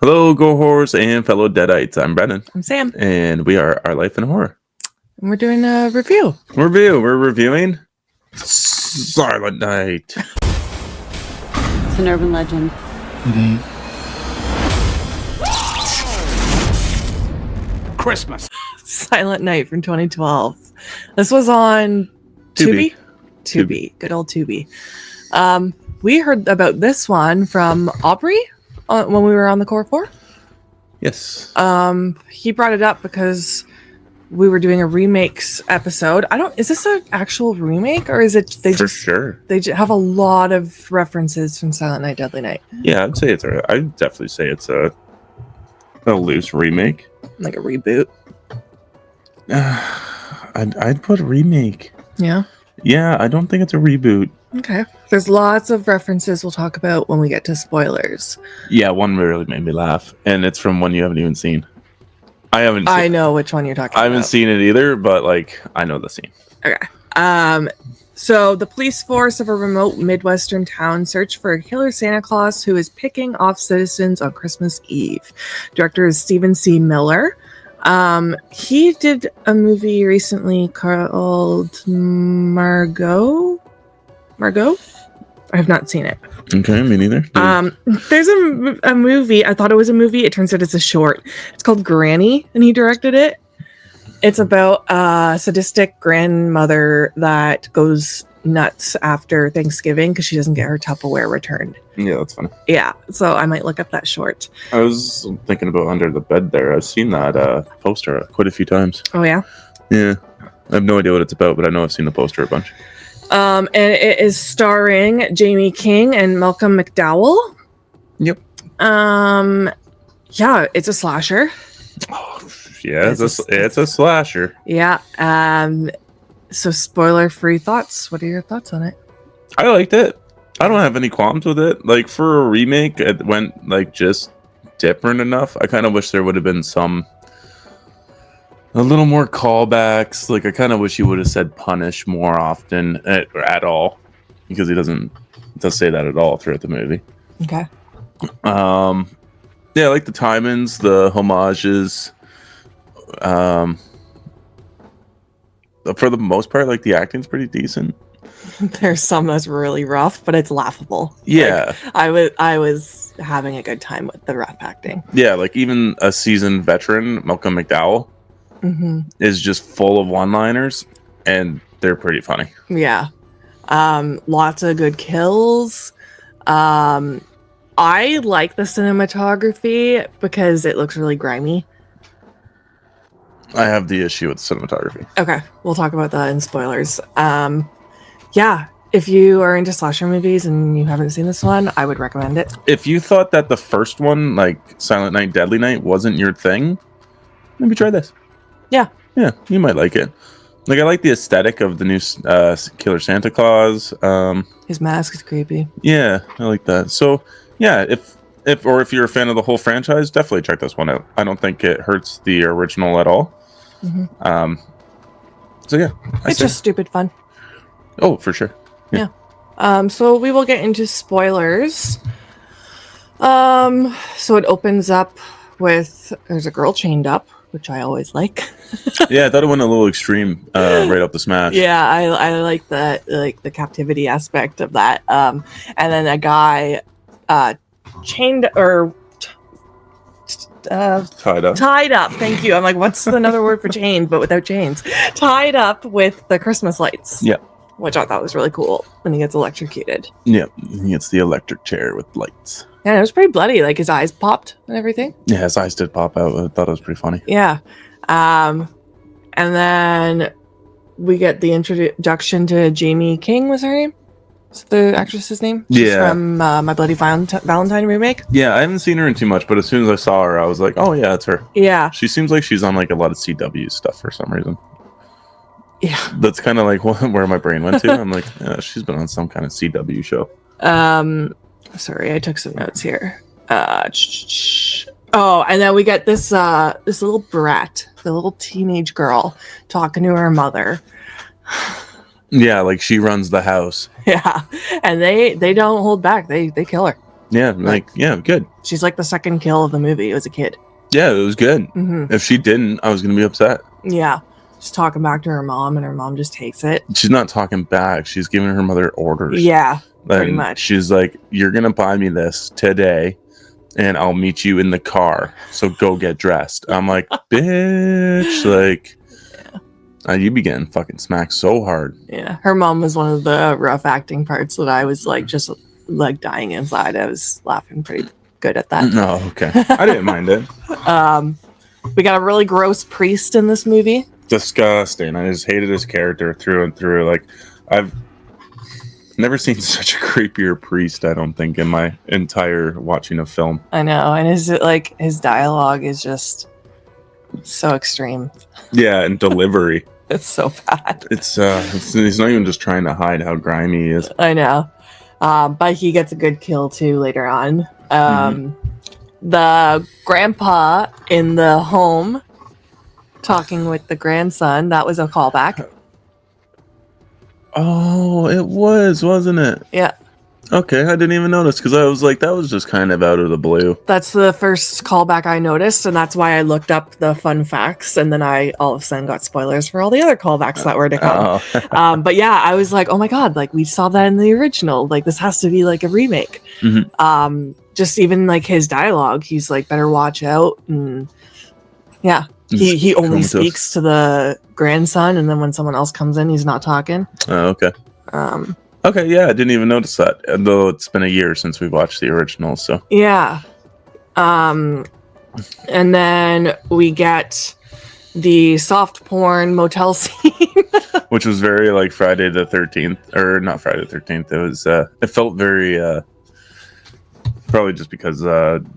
Hello, Go Horrors and fellow Deadites. I'm Brennan, I'm Sam, and we are Our Life in Horror. and we're doing a review. We're reviewing Silent Night. It's an urban legend. It ain't. Christmas. Silent Night from 2012. This was on Tubi. Tubi. Good old Tubi. We heard about this one from Aubrey when we were on the Core 4. Yes. He brought it up because we were doing a remakes episode. Is this an actual remake, or is it For sure. They have a lot of references from Silent Night, Deadly Night, Yeah, I'd definitely say it's a loose remake. like a reboot. I'd put remake. Yeah. Yeah, I don't think it's a reboot. Okay. There's lots of references we'll talk about when we get to spoilers. Yeah, one really made me laugh, and it's from one you haven't even seen. I know which one you're talking about. I haven't seen it either, but I know the scene. Okay. So the police force of a remote Midwestern town search for a killer Santa Claus who is picking off citizens on Christmas Eve. Director is Stephen C. Miller. He did a movie recently called Margot. I have not seen it. Okay, me neither. There's a movie. I thought it was a movie. It turns out it's a short. It's called Granny, and he directed it. It's about a sadistic grandmother that goes nuts after Thanksgiving because she doesn't get her Tupperware returned. Yeah, that's funny. Yeah, so I might look up that short. I was thinking about Under the Bed there. I've seen that poster quite a few times. Oh, yeah? Yeah. I have no idea what it's about, but I know I've seen the poster a bunch. And it is starring Jamie King and Malcolm McDowell. Yep. Yeah, it's a slasher. Oh, yeah, it's a slasher. Yeah. So spoiler-free thoughts. What are your thoughts on it? I liked it. I don't have any qualms with it. Like, for a remake, it went just different enough. I kind of wish there would have been a little more callbacks. Like, I kind of wish he would have said punish more often at all, because he does say that at all throughout the movie. Okay. Yeah, I like the tie-ins, the homages. For the most part, the acting's pretty decent. There's some that's really rough, but it's laughable. Yeah. I was having a good time with the rough acting. Yeah, even a seasoned veteran, Malcolm McDowell, is just full of one-liners, and they're pretty funny. Yeah. Lots of good kills. I like the cinematography because it looks really grimy. I have the issue with cinematography. Okay, we'll talk about that in spoilers. Yeah, if you are into slasher movies and you haven't seen this one, I would recommend it. If you thought that the first one, Silent Night, Deadly Night, wasn't your thing, maybe try this. Yeah. Yeah, you might like it. I like the aesthetic of the new Killer Santa Claus. His mask is creepy. Yeah, I like that. So, yeah, if you're a fan of the whole franchise, definitely check this one out. I don't think it hurts the original at all. So yeah, it's just stupid fun. Oh, for sure. Yeah. So we will get into spoilers. So it opens up with there's a girl chained up, which I always like. Yeah, I thought it went a little extreme right up the smash. Yeah, I like the captivity aspect of that. And then a guy chained or tied up. Thank you. I'm like, what's another word for chained, but without chains? Tied up with the Christmas lights. Yeah. Which I thought was really cool when he gets electrocuted. Yeah, he gets the electric chair with lights. Yeah, it was pretty bloody. His eyes popped and everything. Yeah, his eyes did pop out. I thought it was pretty funny. Yeah. And then we get the introduction to Jamie King, was her name? Is the actress's name? She's from My Bloody Valentine remake. Yeah, I haven't seen her in too much, but as soon as I saw her, I was like, oh yeah, it's her. Yeah. She seems like she's on a lot of CW stuff for some reason. Yeah. That's kind of where my brain went to. I'm like, yeah, she's been on some kind of CW show. Sorry, I took some notes here. Oh, and then we get this little brat, the little teenage girl, talking to her mother. Yeah, she runs the house. Yeah, and they don't hold back. They kill her. Yeah, like, yeah, good. She's like the second kill of the movie. It was a kid. Yeah, it was good. Hmm. If she didn't, I was going to be upset. Yeah. She's talking back to her mom, and her mom just takes it. She's not talking back. She's giving her mother orders. Yeah, pretty And much. She's like, you're going to buy me this today, and I'll meet you in the car. So go get dressed. I'm like, bitch. Like, you be getting fucking smacked so hard. Yeah. Her mom was one of the rough acting parts that I was like just like dying inside. I was laughing pretty good at that. No, okay. I didn't mind it. We got a really gross priest in this movie. Disgusting. I just hated his character through and through. Like, I've never seen such a creepier priest, I don't think, in my entire watching of film. I know, and his dialogue is just so extreme. Yeah, and delivery. It's so bad. It's he's not even just trying to hide how grimy he is. I know. But he gets a good kill too later on. The grandpa in the home talking with the grandson, that was a callback. Oh, it was, wasn't it? Yeah. Okay, I didn't even notice because I was like, that was just kind of out of the blue. That's the first callback I noticed, and that's why I looked up the fun facts, and then I all of a sudden got spoilers for all the other callbacks that were to come. Oh. But yeah, I was like, oh my god, like we saw that in the original. Like this has to be like a remake. Mhm. Just even like his dialogue, he's like, better watch out, and yeah, he only comatose. speaks to the grandson, and then when someone else comes in, he's not talking. Oh, okay. Okay, yeah, I didn't even notice that. Though it's been a year since we watched the original, so. Yeah. And then we get the soft porn motel scene. Which was very like Friday the 13th, or not Friday the 13th. It was, it felt very, probably just because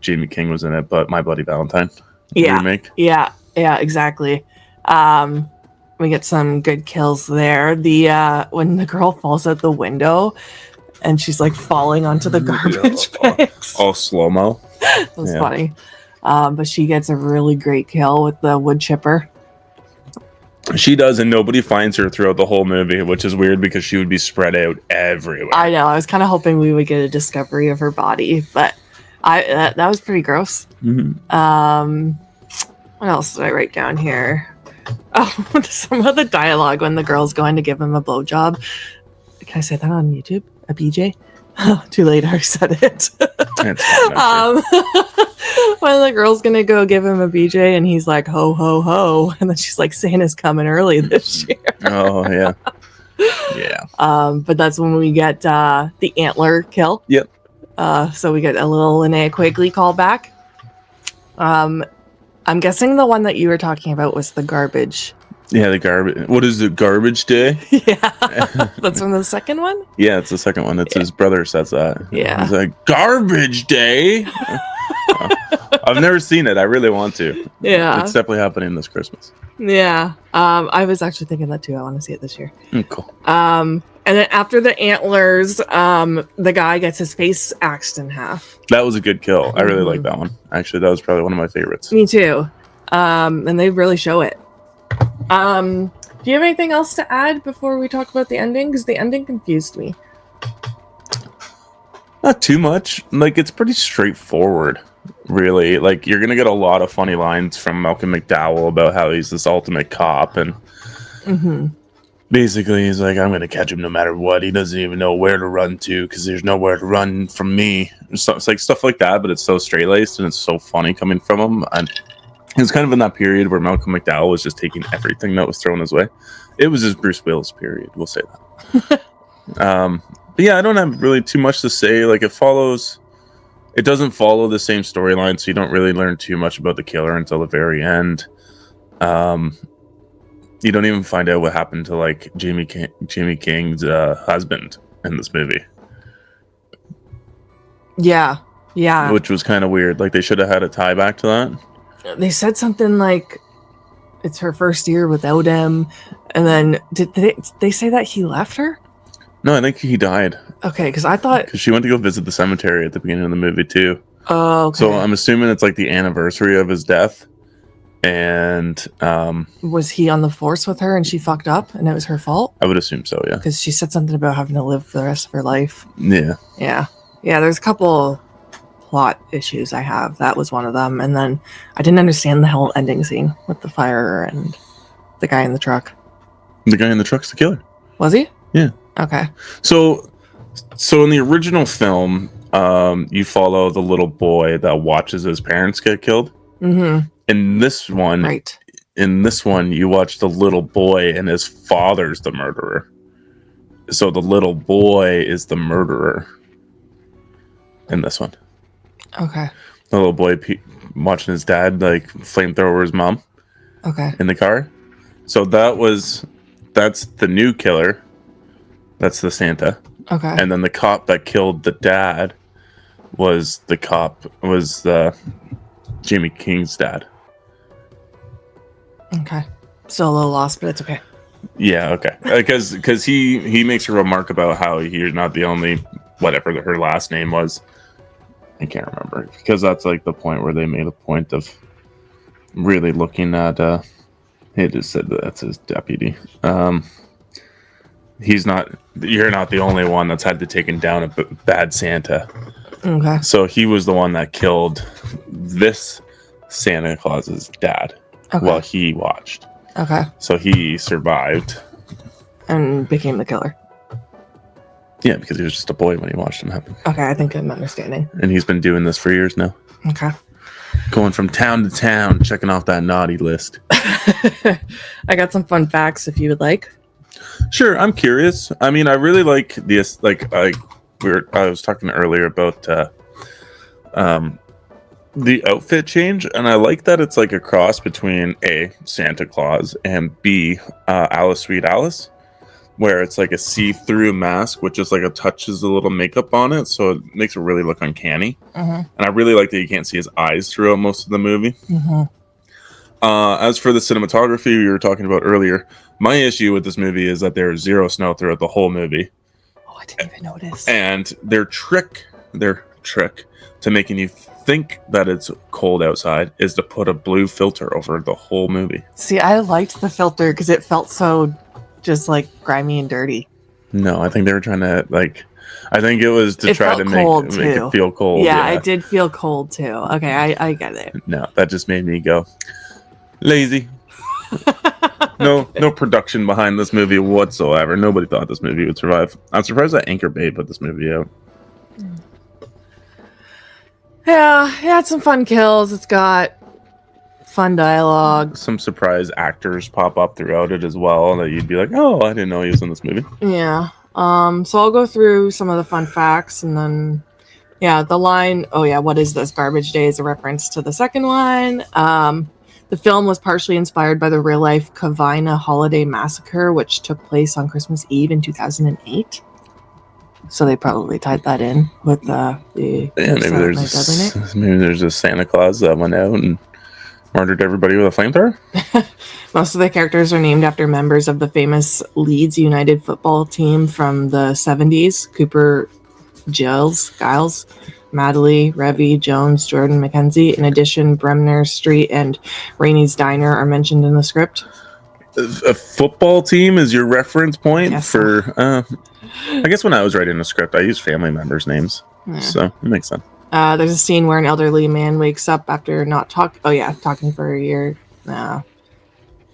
Jamie King was in it, but My Bloody Valentine remake. Yeah, exactly. We get some good kills there. The when the girl falls out the window and she's like falling onto the garbage bags. All slow-mo. That was funny. But she gets a really great kill with the wood chipper. She does, and nobody finds her throughout the whole movie, which is weird because she would be spread out everywhere. I know. I was kind of hoping we would get a discovery of her body, but that was pretty gross. Mhm. What else did I write down here? Oh, some of the dialogue when the girl's going to give him a blowjob. Can I say that on YouTube? A BJ? Too late. I already said it. It's fine, When the girl's gonna go give him a BJ and he's like, ho, ho, ho. And then she's like, Santa's coming early this year. Oh, yeah. Yeah. But that's when we get the antler kill. Yep. So we get a little Linnea Quigley callback. I'm guessing the one that you were talking about was the garbage. Yeah, the garbage. What is it? Garbage Day? Yeah. That's from the second one? Yeah, it's the second one. It's his brother says that. Yeah. He's like, Garbage Day? I've never seen it. I really want to. Yeah. It's definitely happening this Christmas. Yeah. I was actually thinking that too. I want to see it this year. Cool. And then after the antlers, the guy gets his face axed in half. That was a good kill. I really like that one. Actually, that was probably one of my favorites. Me too. And they really show it. Do you have anything else to add before we talk about the ending? Because the ending confused me. Not too much. Like, it's pretty straightforward, really. Like, you're going to get a lot of funny lines from Malcolm McDowell about how he's this ultimate cop. And basically, he's like, I'm going to catch him no matter what. He doesn't even know where to run to because there's nowhere to run from me. So, it's like stuff like that, but it's so straight-laced and it's so funny coming from him. And it was kind of in that period where Malcolm McDowell was just taking everything that was thrown his way. It was his Bruce Willis period, we'll say that. But yeah, I don't have really too much to say. Like, it doesn't follow the same storyline, so you don't really learn too much about the killer until the very end. You don't even find out what happened to like Jamie King's husband in this movie. Yeah. Which was kind of weird. Like, they should have had a tie back to that. They said something like it's her first year without him, and then did they say that he left her? No, I think he died. Okay, because I thought Because she went to go visit the cemetery at the beginning of the movie too. Oh, okay. So I'm assuming it's like the anniversary of his death. And was he on the force with her and she fucked up and it was her fault? I would assume so, yeah. Because she said something about having to live for the rest of her life. Yeah. Yeah. There's a couple plot issues I have. That was one of them. And then I didn't understand the whole ending scene with the fire and the guy in the truck. The guy in the truck's the killer. Was he? Yeah. Okay. So in the original film, you follow the little boy that watches his parents get killed. Mm-hmm. In this one, Right. You watch the little boy and his father's the murderer. So the little boy is the murderer in this one. Okay. The little boy watching his dad like flamethrower his mom Okay. in the car. So that's the new killer. That's the Santa. Okay. And then the cop that killed the dad was Jamie King's dad. Okay. Still a little lost, but it's okay. Yeah, okay. Because he makes a remark about how he's not the only whatever her last name was. I can't remember, because that's like the point where they made a point of really looking at. He just said that's his deputy. You're not the only one that's had to take down a bad Santa. Okay. So he was the one that killed this Santa Claus's dad while he watched. Okay. So he survived. And became the killer. Yeah, because he was just a boy when he watched him happen. Okay, I think I'm understanding. And he's been doing this for years now. Okay. Going from town to town, checking off that naughty list. I got some fun facts if you would like. Sure, I'm curious. I mean, I really like this. I was talking earlier about the outfit change, and I like that it's like a cross between A, Santa Claus, and B, Alice Sweet Alice, where it's like a see-through mask with just like touches a little makeup on it, so it makes it really look uncanny. And I really like that you can't see his eyes throughout most of the movie. As for the cinematography we were talking about earlier, my issue with this movie is that there's zero snow throughout the whole movie. Oh, I didn't even notice. And their trick to making you think that it's cold outside is to put a blue filter over the whole movie. See, I liked the filter because it felt so just like grimy and dirty. No, I think they were trying to I think it was to try to make it feel cold. Yeah, I did feel cold too. Okay, I get it. No, that just made me go lazy. No production behind this movie whatsoever. Nobody thought this movie would survive. I'm surprised that Anchor Bay put this movie out. Yeah, it had some fun kills. It's got fun dialogue. Some surprise actors pop up throughout it as well that you'd be like, oh, I didn't know he was in this movie. Yeah. So I'll go through some of the fun facts, and then the line, oh yeah, what is this? Garbage Day is a reference to the second one. The film was partially inspired by the real-life Covina holiday massacre, which took place on Christmas Eve in 2008. So they probably tied that in with maybe there's a Santa Claus that went out and murdered everybody with a flamethrower. Most of the characters are named after members of the famous Leeds United football team from the 70s. Cooper, Giles, Madeley, Revy, Jones, Jordan, Mackenzie. In addition, Bremner Street and Rainey's Diner are mentioned in the script. A football team is your reference point Yes. for... I guess when I was writing a script, I used family members' names. Yeah. So it makes sense. There's a scene where an elderly man wakes up after not talking for a year.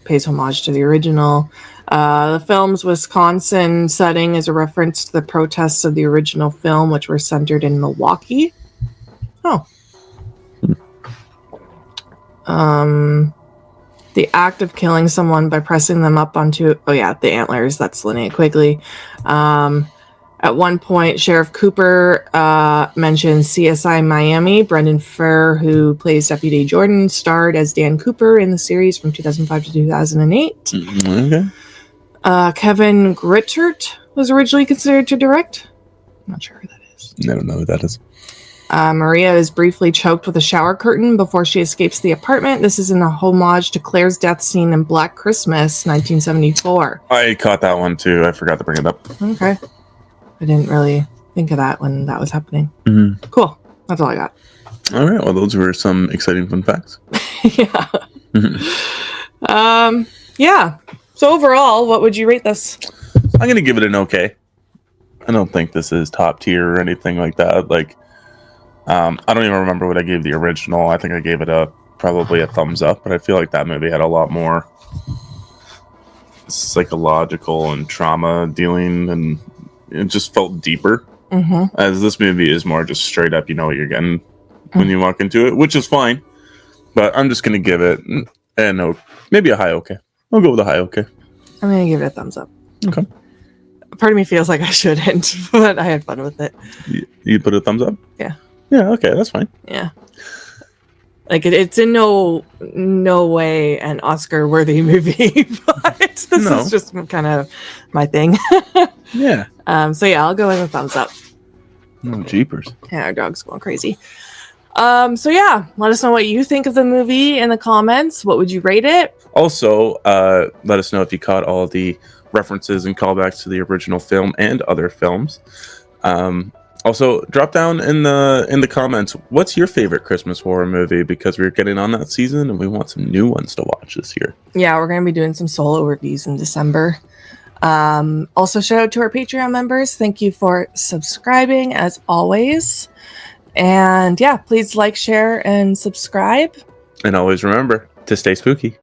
Pays homage to the original. The film's Wisconsin setting is a reference to the protests of the original film, which were centered in Milwaukee. Oh. The act of killing someone by pressing them up onto the antlers, that's Linnea Quigley. At one point, Sheriff Cooper mentioned CSI Miami. Brendan Farr, who plays Deputy Jordan, starred as Dan Cooper in the series from 2005 to 2008. Okay. Kevin Grittert was originally considered to direct. I'm not sure who that is. I don't know who that is. Maria is briefly choked with a shower curtain before she escapes the apartment. This is in a homage to Claire's death scene in Black Christmas, 1974. I caught that one too. I forgot to bring it up. Okay. I didn't really think of that when that was happening. Mm-hmm. Cool. That's all I got. All right. Well, those were some exciting fun facts. Yeah. Mm-hmm. Yeah. So overall, what would you rate this? I'm going to give it an okay. I don't think this is top tier or anything like that. I don't even remember what I gave the original. I think I gave it probably a thumbs up, but I feel like that movie had a lot more psychological and trauma dealing, and it just felt deeper. As this movie is more just straight up, you know what you're getting when you walk into it, which is fine. But I'm just gonna give it maybe a high okay. I'll go with a high okay. I'm gonna give it a thumbs up. Okay. Part of me feels like I shouldn't, but I had fun with it. You put a thumbs up? Yeah. Yeah, okay, that's fine. Yeah. Like it's in no way an Oscar-worthy movie, but this is just kind of my thing. Yeah. So yeah, I'll go with a thumbs up. Oh, jeepers. Yeah, our dog's going crazy. So yeah, let us know what you think of the movie in the comments. What would you rate it? Also, let us know if you caught all of the references and callbacks to the original film and other films. Also, drop down in the comments, what's your favorite Christmas horror movie? Because we're getting on that season and we want some new ones to watch this year. Yeah, we're going to be doing some solo reviews in December. Also, shout out to our Patreon members. Thank you for subscribing as always. And yeah, please like, share, and subscribe. And always remember to stay spooky.